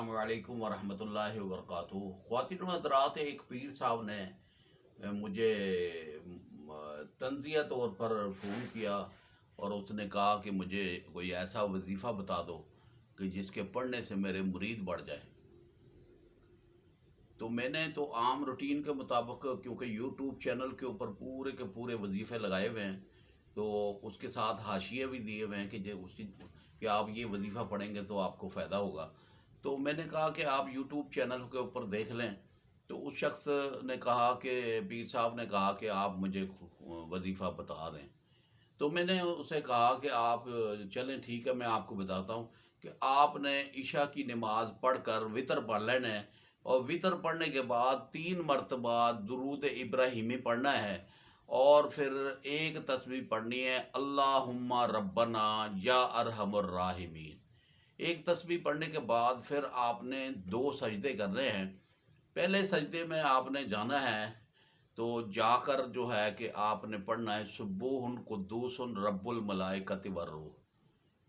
अस्सलामु अलैकुम वरहमतुल्लाहि वबरकातुहू। ख्वातीन व हज़रात, एक पीर साहब ने मुझे तंज़िया तौर पर फ़ोन किया और उसने कहा कि मुझे कोई ऐसा वजीफ़ा बता दो कि जिसके पढ़ने से मेरे मुरीद बढ़ जाए। तो मैंने तो आम रूटीन के मुताबिक, क्योंकि यूट्यूब चैनल के ऊपर पूरे के पूरे वजीफ़े लगाए हुए हैं, तो उसके साथ हाशिए भी दिए हुए हैं कि आप ये वजीफ़ा पढ़ेंगे तो आपको फ़ायदा होगा। तो मैंने कहा कि आप यूट्यूब चैनल के ऊपर देख लें। तो उस शख्स ने कहा कि पीर साहब ने कहा कि आप मुझे वजीफ़ा बता दें। तो मैंने उसे कहा कि आप चलें, ठीक है, मैं आपको बताता हूँ कि आपने इशा की नमाज पढ़कर वितर पढ़ लेना है, और वितर पढ़ने के बाद 3 मरतबा दुरूद इब्राहिमी पढ़ना है, और फिर एक तस्बीह पढ़नी है, अल्लाहुम्मा रब्बना या अरहमुर राहिमीन। एक तस्बीह पढ़ने के बाद फिर आपने 2 सजदे करने हैं। पहले सजदे में आपने जाना है, तो जाकर जो है कि आपने पढ़ना है, सुब्बूहुन कुद्दूसुन रब्बुल मलाइकति वर्रूह।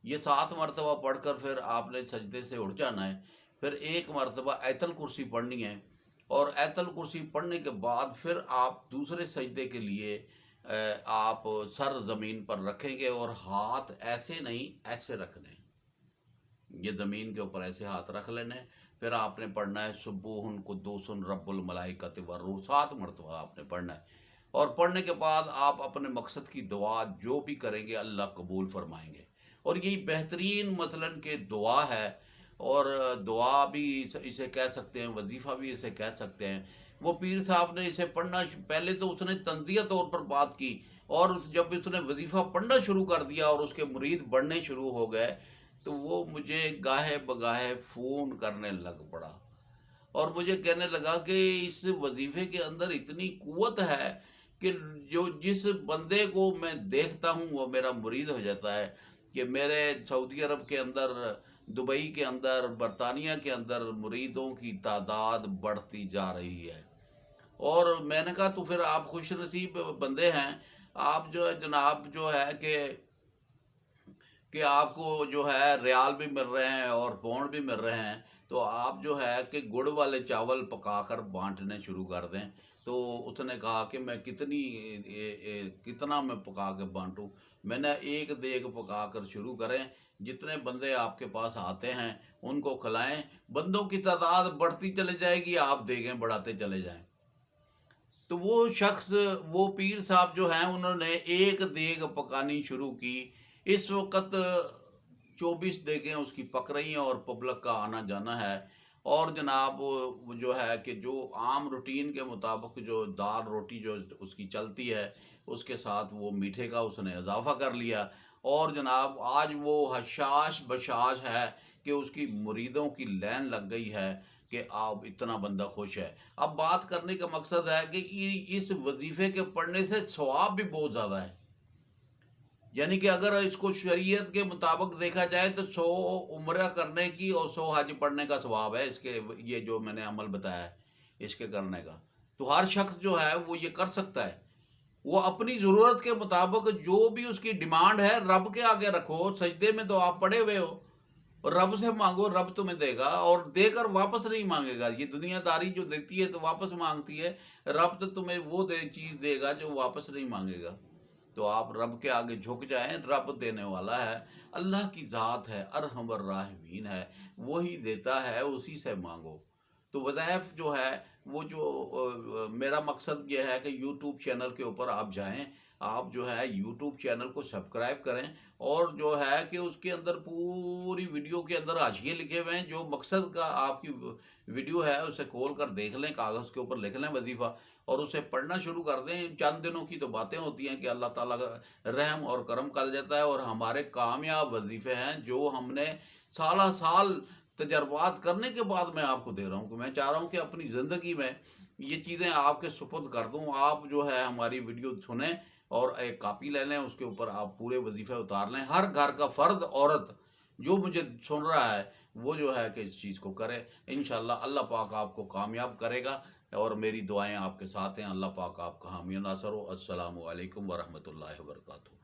ये 7 मरतबा पढ़कर फिर आपने सजदे से उठ जाना है। फिर 1 मरतबा आयतल कुर्सी पढ़नी है, और आयतल कुर्सी पढ़ने के बाद फिर आप दूसरे सजदे के लिए आप सर ज़मीन पर रखेंगे, और हाथ ऐसे नहीं ऐसे रखने हैं। ये ज़मीन के ऊपर ऐसे हाथ रख लेने। फिर आपने पढ़ना है, सुब्बूहुन कुद्दूसुन रब्बुल मलाइकति वर्रूह, 7 मरतबा आपने पढ़ना है। और पढ़ने के बाद आप अपने मकसद की दुआ जो भी करेंगे अल्लाह कबूल फरमाएंगे। और यही बेहतरीन मतलन के दुआ है, और दुआ भी इसे कह सकते हैं, वजीफ़ा भी इसे कह सकते हैं। वो पीर साहब ने इसे पढ़ना, पहले तो उसने तंज़िया तौर पर बात की, और जब उसने वजीफ़ा पढ़ना शुरू कर दिया और उसके मुरीद बढ़ने शुरू हो गए, तो वो मुझे गाहे बगाहे फ़ोन करने लग पड़ा, और मुझे कहने लगा कि इस वजीफ़े के अंदर इतनी क़ुव्वत है कि जो जिस बंदे को मैं देखता हूँ वो मेरा मुरीद हो जाता है। कि मेरे सऊदी अरब के अंदर, दुबई के अंदर, बरतानिया के अंदर मुरीदों की तादाद बढ़ती जा रही है। और मैंने कहा तो फिर आप खुश नसीब बंदे हैं। आप जो है जनाब, जो है कि आपको जो है रियाल भी मिल रहे हैं और पौंड भी मिल रहे हैं, तो आप जो है कि गुड़ वाले चावल पकाकर बांटने शुरू कर दें। तो उसने कहा कि मैं कितना मैं पका के बांटूं। मैंने एक देग पकाकर शुरू करें, जितने बंदे आपके पास आते हैं उनको खिलाएं, बंदों की तादाद बढ़ती चली जाएगी, आप देगें बढ़ाते चले जाएं। तो वो शख्स, वो पीर साहब जो हैं, उन्होंने एक देग पकानी शुरू की। इस वक्त 24 देगें उसकी पक रही हैं और पब्लिक का आना जाना है। और जनाब वो जो है कि जो आम रूटीन के मुताबिक जो दाल रोटी जो उसकी चलती है, उसके साथ वो मीठे का उसने इजाफ़ा कर लिया। और जनाब आज वो हशाश बशाश है कि उसकी मुरीदों की लाइन लग गई है कि आप, इतना बंदा खुश है। अब बात करने का मकसद है कि इस वजीफ़े के पढ़ने से सवाब भी बहुत ज़्यादा है। यानी कि अगर इसको शरीयत के मुताबिक देखा जाए तो 100 उम्रा करने की और 100 हज पढ़ने का सवाब है इसके, ये जो मैंने अमल बताया है इसके करने का। तो हर शख्स जो है वो ये कर सकता है। वो अपनी ज़रूरत के मुताबिक जो भी उसकी डिमांड है रब के आगे रखो। सजदे में तो आप पड़े हुए हो, और रब से मांगो, रब तुम्हें देगा, और देकर वापस नहीं मांगेगा। ये दुनियादारी जो देती है तो वापस मांगती है, रब तो तुम्हें वो चीज़ देगा जो वापस नहीं मांगेगा। तो आप रब के आगे झुक जाएं, रब देने वाला है, अल्लाह की ज़ात है, अरहमर राहिमीन है, वही देता है, उसी से मांगो। तो वज़ाइफ जो है वो जो मेरा मकसद ये है कि यूट्यूब चैनल के ऊपर आप जाएं, आप जो है यूट्यूब चैनल को सब्सक्राइब करें, और जो है कि उसके अंदर पूरी वीडियो के अंदर हाशिए लिखे हुए हैं। जो मकसद का आपकी वीडियो है उसे खोल कर देख लें, कागज़ के ऊपर लिख लें वजीफ़ा, और उसे पढ़ना शुरू कर दें। चंद दिनों की तो बातें होती हैं कि अल्लाह ताला का रहम और करम कर जाता है, और हमारे कामयाब वजीफ़े हैं जो हमने साला साल तजर्बात करने के बाद मैं आपको दे रहा हूँ। कि मैं चाह रहा हूँ कि अपनी ज़िंदगी में ये चीज़ें आपके सुपुर्द कर दूँ। आप जो है हमारी वीडियो सुनें और एक कापी ले लें, उसके ऊपर आप पूरे वजीफ़े उतार लें। हर घर का फ़र्द औरत जो मुझे सुन रहा है वो जो है कि इस चीज़ को करे। इंशाअल्लाह अल्लाह पाक आपको कामयाब करेगा, और मेरी दुआएं आपके साथ हैं। अल्लाह पाक आपका हामी नासर हो। अस्सलामु अलैकुम वरहमतुल्लाहि वबरकातुहू।